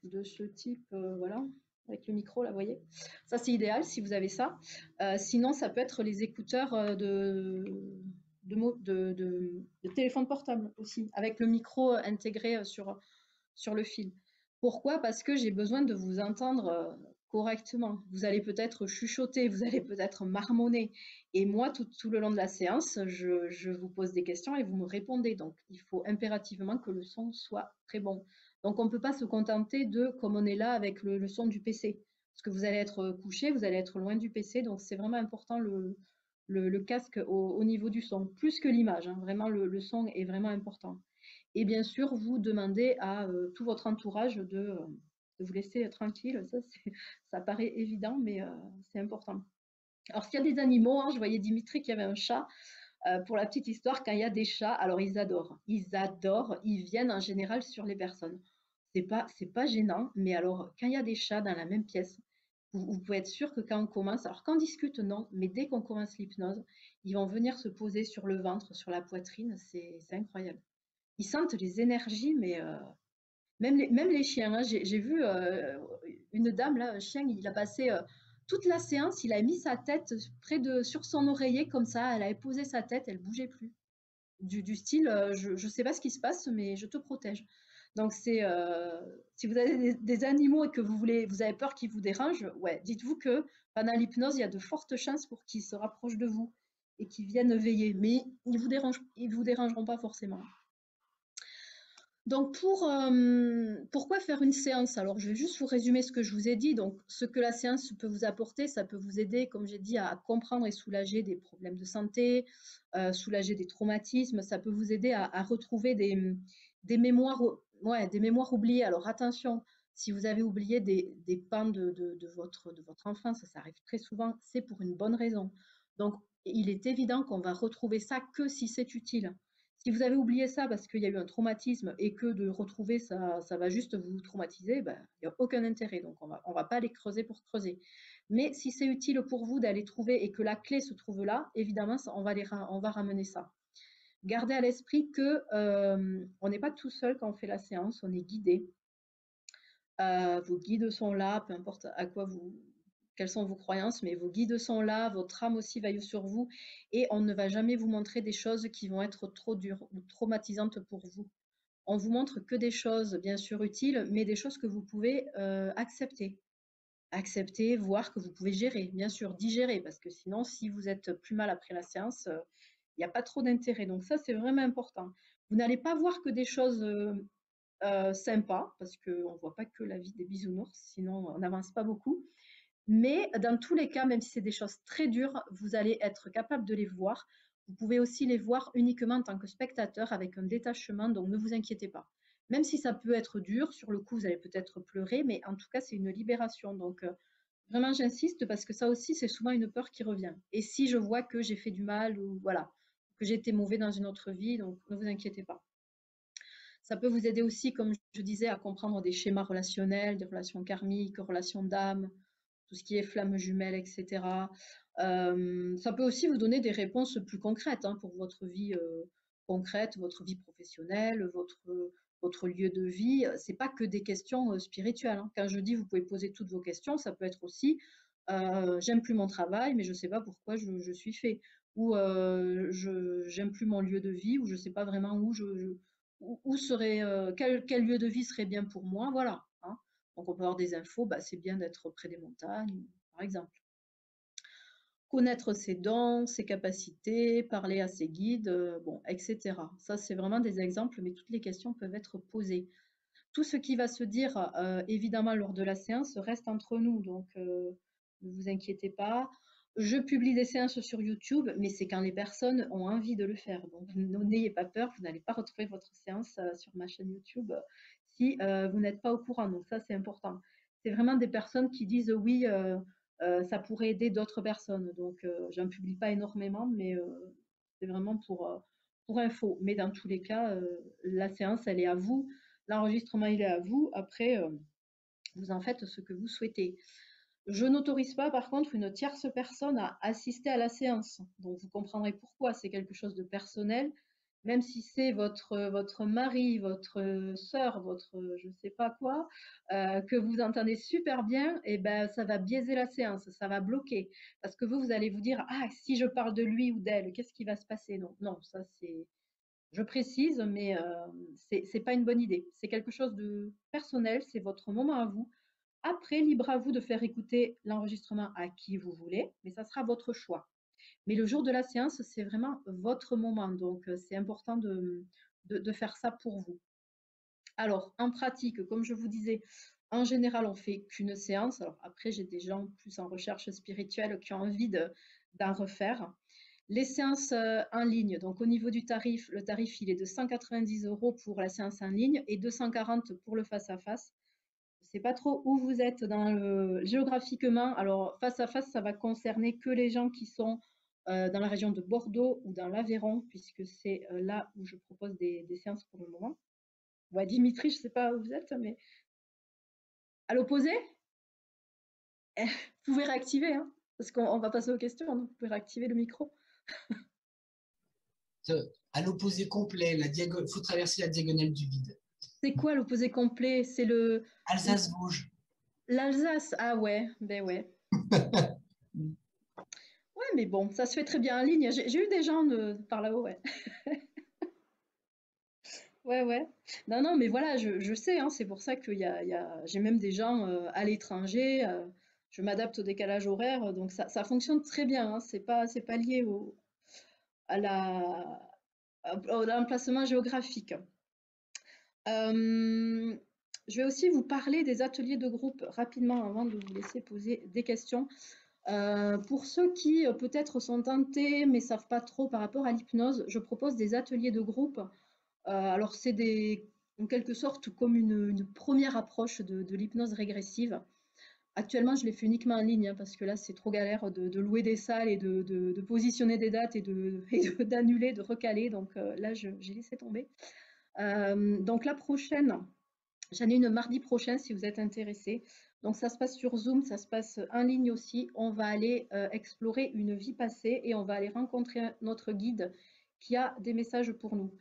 de ce type, voilà, avec le micro, là, vous voyez. Ça, c'est idéal si vous avez ça. Sinon, ça peut être les écouteurs de téléphone portable aussi, avec le micro intégré sur le fil. Pourquoi? Parce que j'ai besoin de vous entendre correctement. Vous allez peut-être chuchoter, vous allez peut-être marmonner. Et moi, tout le long de la séance, je vous pose des questions et vous me répondez. Donc, il faut impérativement que le son soit très bon. Donc, on ne peut pas se contenter de, comme on est là, avec le son du PC. Parce que vous allez être couché, vous allez être loin du PC. Donc, c'est vraiment important le casque au niveau du son, plus que l'image. Hein. Vraiment, le son est vraiment important. Et bien sûr, vous demandez à tout votre entourage de vous laisser tranquille. Ça paraît évident, mais c'est important. Alors, s'il y a des animaux, hein, je voyais Dimitri qui avait un chat. Pour la petite histoire, quand il y a des chats, alors ils adorent. Ils adorent. Ils viennent en général sur les personnes. C'est pas gênant, mais alors, quand il y a des chats dans la même pièce, vous pouvez être sûr que quand on commence, alors quand on discute, non, mais dès qu'on commence l'hypnose, ils vont venir se poser sur le ventre, sur la poitrine. C'est incroyable. Ils sentent les énergies, mais même les chiens. Hein. J'ai vu une dame, là, un chien, il a passé toute la séance, il a mis sa tête sur son oreiller, comme ça, elle avait posé sa tête, elle bougeait plus. Du style, je ne sais pas ce qui se passe, mais je te protège. Donc, si vous avez des animaux et que vous avez peur qu'ils vous dérangent, ouais, dites-vous que pendant l'hypnose, il y a de fortes chances pour qu'ils se rapprochent de vous et qu'ils viennent veiller. Mais ils vous dérangeront pas forcément. Donc pourquoi faire une séance? Alors je vais juste vous résumer ce que je vous ai dit. Donc ce que la séance peut vous apporter, ça peut vous aider, comme j'ai dit, à comprendre et soulager des problèmes de santé, soulager des traumatismes. Ça peut vous aider à retrouver des mémoires, ouais, des mémoires oubliées. Alors attention, si vous avez oublié des pans de votre enfance, ça arrive très souvent, c'est pour une bonne raison. Donc il est évident qu'on va retrouver ça que si c'est utile. Si vous avez oublié ça parce qu'il y a eu un traumatisme et que de retrouver ça, ça va juste vous traumatiser, ben, il n'y a aucun intérêt. Donc, on va pas les creuser pour creuser. Mais si c'est utile pour vous d'aller trouver et que la clé se trouve là, évidemment, on va ramener ça. Gardez à l'esprit que on n'est pas tout seul quand on fait la séance, on est guidé. Vos guides sont là, peu importe à quoi quelles sont vos croyances, mais vos guides sont là, votre âme aussi veille sur vous, et on ne va jamais vous montrer des choses qui vont être trop dures ou traumatisantes pour vous. On vous montre que des choses bien sûr utiles, mais des choses que vous pouvez accepter. Accepter, voir que vous pouvez gérer, bien sûr, digérer, parce que sinon, si vous êtes plus mal après la séance, il n'y a pas trop d'intérêt. Donc ça, c'est vraiment important. Vous n'allez pas voir que des choses sympas, parce qu'on ne voit pas que la vie des bisounours, sinon on n'avance pas beaucoup. Mais dans tous les cas, même si c'est des choses très dures, vous allez être capable de les voir. Vous pouvez aussi les voir uniquement en tant que spectateur avec un détachement, donc ne vous inquiétez pas. Même si ça peut être dur, sur le coup, vous allez peut-être pleurer, mais en tout cas, c'est une libération. Donc, vraiment, j'insiste parce que ça aussi, c'est souvent une peur qui revient. Et si je vois que j'ai fait du mal ou voilà, que j'ai été mauvais dans une autre vie, donc ne vous inquiétez pas. Ça peut vous aider aussi, comme je disais, à comprendre des schémas relationnels, des relations karmiques, relations d'âme, tout ce qui est flammes jumelles, etc. Ça peut aussi vous donner des réponses plus concrètes hein, pour votre vie concrète, votre vie professionnelle, votre lieu de vie. C'est pas que des questions spirituelles. Hein. Quand je dis vous pouvez poser toutes vos questions, ça peut être aussi j'aime plus mon travail, mais je sais pas pourquoi je suis fait. Ou j'aime plus mon lieu de vie, ou je sais pas vraiment où serait quel lieu de vie serait bien pour moi. Voilà. Hein. Donc on peut avoir des infos, bah, c'est bien d'être près des montagnes, par exemple. Connaître ses dons, ses capacités, parler à ses guides, bon, etc. Ça, c'est vraiment des exemples, mais toutes les questions peuvent être posées. Tout ce qui va se dire, évidemment, lors de la séance reste entre nous, donc ne vous inquiétez pas. Je publie des séances sur YouTube, mais c'est quand les personnes ont envie de le faire. Donc, n'ayez pas peur, vous n'allez pas retrouver votre séance sur ma chaîne YouTube si vous n'êtes pas au courant. Donc, ça, c'est important. C'est vraiment des personnes qui disent oui, ça pourrait aider d'autres personnes. Donc, j'en publie pas énormément, mais c'est vraiment pour info. Mais dans tous les cas, la séance, elle est à vous. L'enregistrement, il est à vous. Après, vous en faites ce que vous souhaitez. Je n'autorise pas, par contre, une tierce personne à assister à la séance. Donc, vous comprendrez pourquoi. C'est quelque chose de personnel. Même si c'est votre mari, votre sœur, votre je ne sais pas quoi, que vous entendez super bien, et ben, ça va biaiser la séance, ça va bloquer. Parce que vous allez vous dire, ah, si je parle de lui ou d'elle, qu'est-ce qui va se passer? Non, non, ça c'est je précise, mais c'est pas une bonne idée. C'est quelque chose de personnel, c'est votre moment à vous. Après, libre à vous de faire écouter l'enregistrement à qui vous voulez, mais ça sera votre choix. Mais le jour de la séance, c'est vraiment votre moment, donc c'est important de faire ça pour vous. Alors, en pratique, comme je vous disais, en général, on fait qu'une séance. Alors après, j'ai des gens plus en recherche spirituelle qui ont envie d'en refaire. Les séances en ligne, donc au niveau du tarif, le tarif il est de 190 € pour la séance en ligne et 240 pour le face-à-face. Je ne sais pas trop où vous êtes géographiquement. Alors, face-à-face, ça va concerner que les gens qui sont dans la région de Bordeaux ou dans l'Aveyron, puisque c'est là où je propose des séances pour le moment. Ouais, Dimitri, je ne sais pas où vous êtes, mais à l'opposé, vous pouvez réactiver, hein, parce qu'on va passer aux questions, donc vous pouvez réactiver le micro. À l'opposé complet, il faut traverser la diagonale du vide. C'est quoi l'opposé complet? C'est Alsace-Vosges. l'Alsace. Ah ouais, ben ouais. Ouais, mais bon, ça se fait très bien en ligne. J'ai eu des gens par là-haut, ouais. Ouais, ouais. Non, non, mais voilà, je sais, hein, c'est pour ça que j'ai même des gens à l'étranger. Je m'adapte au décalage horaire, donc ça fonctionne très bien. Hein, c'est pas lié à à l'emplacement géographique. Euh, je vais aussi vous parler des ateliers de groupe rapidement avant de vous laisser poser des questions. Pour ceux qui peut-être sont tentés mais savent pas trop par rapport à l'hypnose, je propose des ateliers de groupe. Alors c'est en quelque sorte comme une première approche de l'hypnose régressive. Actuellement, je les fais uniquement en ligne hein, parce que là, c'est trop galère de louer des salles et de positionner des dates et d'annuler, de recaler. Donc là, j'ai laissé tomber. Donc la prochaine, j'en ai une mardi prochain si vous êtes intéressés. Donc ça se passe sur Zoom, ça se passe en ligne aussi. On va aller explorer une vie passée et on va aller rencontrer notre guide qui a des messages pour nous.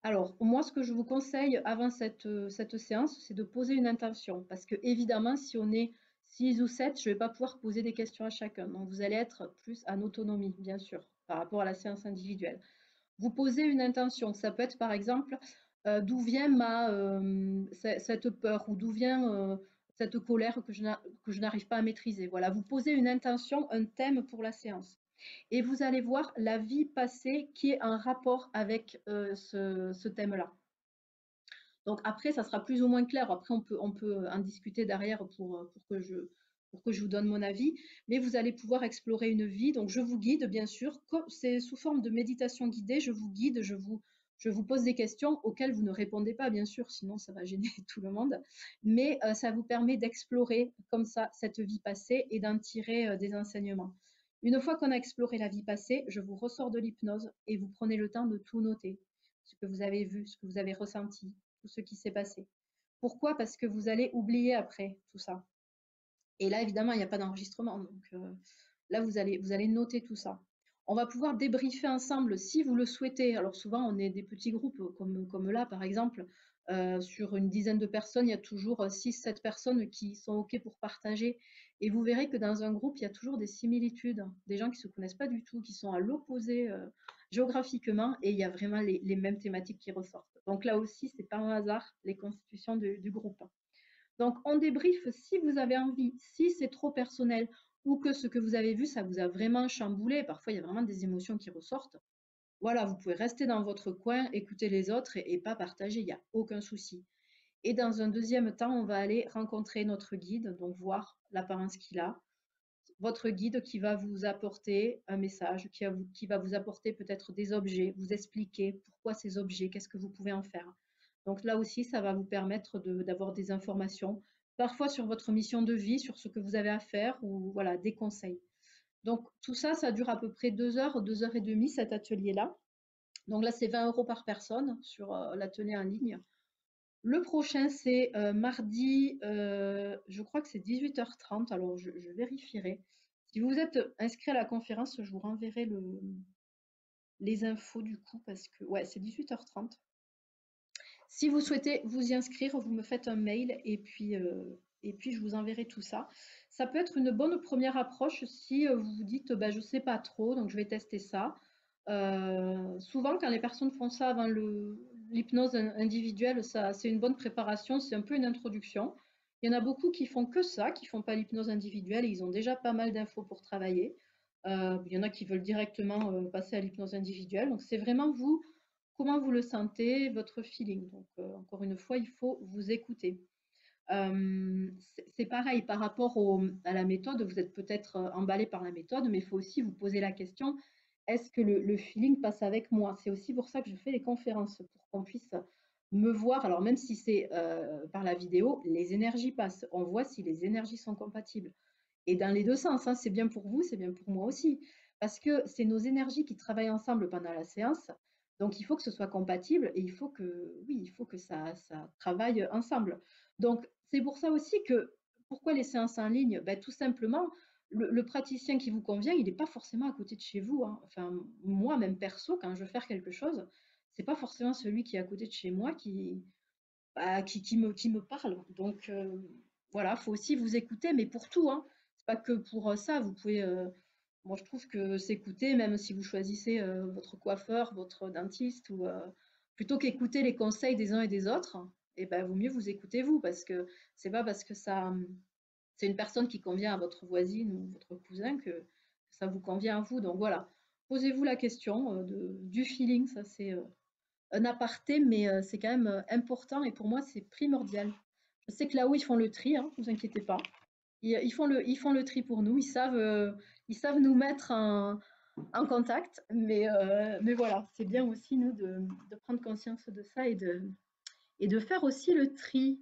Alors, moi, ce que je vous conseille avant cette séance, c'est de poser une intention. Parce que, évidemment, si on est 6 ou 7, je ne vais pas pouvoir poser des questions à chacun. Donc, vous allez être plus en autonomie, bien sûr, par rapport à la séance individuelle. Vous posez une intention. Ça peut être, par exemple, d'où vient cette peur ou d'où vient cette colère que je n'arrive pas à maîtriser. Voilà, vous posez une intention, un thème pour la séance. Et vous allez voir la vie passée qui est en rapport avec ce thème-là. Donc après, ça sera plus ou moins clair. Après, on peut en discuter derrière pour que je vous donne mon avis. Mais vous allez pouvoir explorer une vie. Donc je vous guide, bien sûr. C'est sous forme de méditation guidée. Je vous guide, je vous pose des questions auxquelles vous ne répondez pas, bien sûr. Sinon, ça va gêner tout le monde. Mais ça vous permet d'explorer comme ça cette vie passée et d'en tirer des enseignements. Une fois qu'on a exploré la vie passée, je vous ressors de l'hypnose et vous prenez le temps de tout noter. Ce que vous avez vu, ce que vous avez ressenti, tout ce qui s'est passé. Pourquoi? Parce que vous allez oublier après tout ça. Et là, évidemment, il n'y a pas d'enregistrement. Donc là, vous allez noter tout ça. On va pouvoir débriefer ensemble si vous le souhaitez. Alors souvent, on est des petits groupes, comme là, par exemple. Sur une dizaine de personnes, il y a toujours 6-7 personnes qui sont OK pour partager. Et vous verrez que dans un groupe, il y a toujours des similitudes, des gens qui ne se connaissent pas du tout, qui sont à l'opposé géographiquement, et il y a vraiment les mêmes thématiques qui ressortent. Donc là aussi, c'est pas un hasard, les constitutions du groupe. Donc, on débriefe si vous avez envie, si c'est trop personnel ou que ce que vous avez vu, ça vous a vraiment chamboulé. Parfois, il y a vraiment des émotions qui ressortent. Voilà, vous pouvez rester dans votre coin, écouter les autres et pas partager, il n'y a aucun souci. Et dans un deuxième temps, on va aller rencontrer notre guide, donc voir l'apparence qu'il a. Votre guide qui va vous apporter un message, qui va vous apporter peut-être des objets, vous expliquer pourquoi ces objets, qu'est-ce que vous pouvez en faire. Donc là aussi, ça va vous permettre d'avoir des informations, parfois sur votre mission de vie, sur ce que vous avez à faire ou voilà, des conseils. Donc tout ça, ça dure à peu près 2 heures, 2 heures et demie cet atelier-là. Donc là, c'est 20 € par personne sur l'atelier en ligne. Le prochain, c'est mardi, je crois que c'est 18h30, alors je vérifierai. Si vous êtes inscrit à la conférence, je vous renverrai les infos du coup, parce que ouais, c'est 18h30. Si vous souhaitez vous y inscrire, vous me faites un mail et puis je vous enverrai tout ça. Ça peut être une bonne première approche si vous vous dites, bah, je ne sais pas trop, donc je vais tester ça. Souvent, quand les personnes font ça avant l'hypnose individuelle, c'est une bonne préparation, c'est un peu une introduction. Il y en a beaucoup qui font que ça, qui font pas l'hypnose individuelle et ils ont déjà pas mal d'infos pour travailler. Il y en a qui veulent directement passer à l'hypnose individuelle. Donc, c'est vraiment vous, comment vous le sentez, votre feeling. Donc, encore une fois, il faut vous écouter. C'est pareil par rapport à la méthode, vous êtes peut-être emballé par la méthode, mais il faut aussi vous poser la question, est-ce que le feeling passe avec moi? C'est aussi pour ça que je fais les conférences, pour qu'on puisse me voir. Alors même si c'est par la vidéo, les énergies passent. On voit si les énergies sont compatibles. Et dans les deux sens, hein, c'est bien pour vous, c'est bien pour moi aussi. Parce que c'est nos énergies qui travaillent ensemble pendant la séance. Donc il faut que ce soit compatible et oui, il faut que ça travaille ensemble. Donc c'est pour ça aussi que, pourquoi les séances en ligne? Ben, tout simplement, le praticien qui vous convient, il n'est pas forcément à côté de chez vous, hein. Enfin, moi, même perso, quand je veux faire quelque chose, c'est pas forcément celui qui est à côté de chez moi qui me parle. Donc voilà, il faut aussi vous écouter, mais pour tout, hein. C'est pas que pour ça. Vous pouvez, moi je trouve que s'écouter, même si vous choisissez votre coiffeur, votre dentiste, ou plutôt qu'écouter les conseils des uns et des autres, et ben vaut mieux vous écouter vous, parce que c'est pas parce que c'est une personne qui convient à votre voisine ou votre cousin que ça vous convient à vous. Donc voilà, posez-vous la question du feeling, ça c'est un aparté, mais c'est quand même important et pour moi, c'est primordial. Je sais que là-haut, ils font le tri, hein, ne vous inquiétez pas. Ils font le tri pour nous, ils savent nous mettre en contact, mais voilà, c'est bien aussi, nous, de prendre conscience de ça et de faire aussi le tri.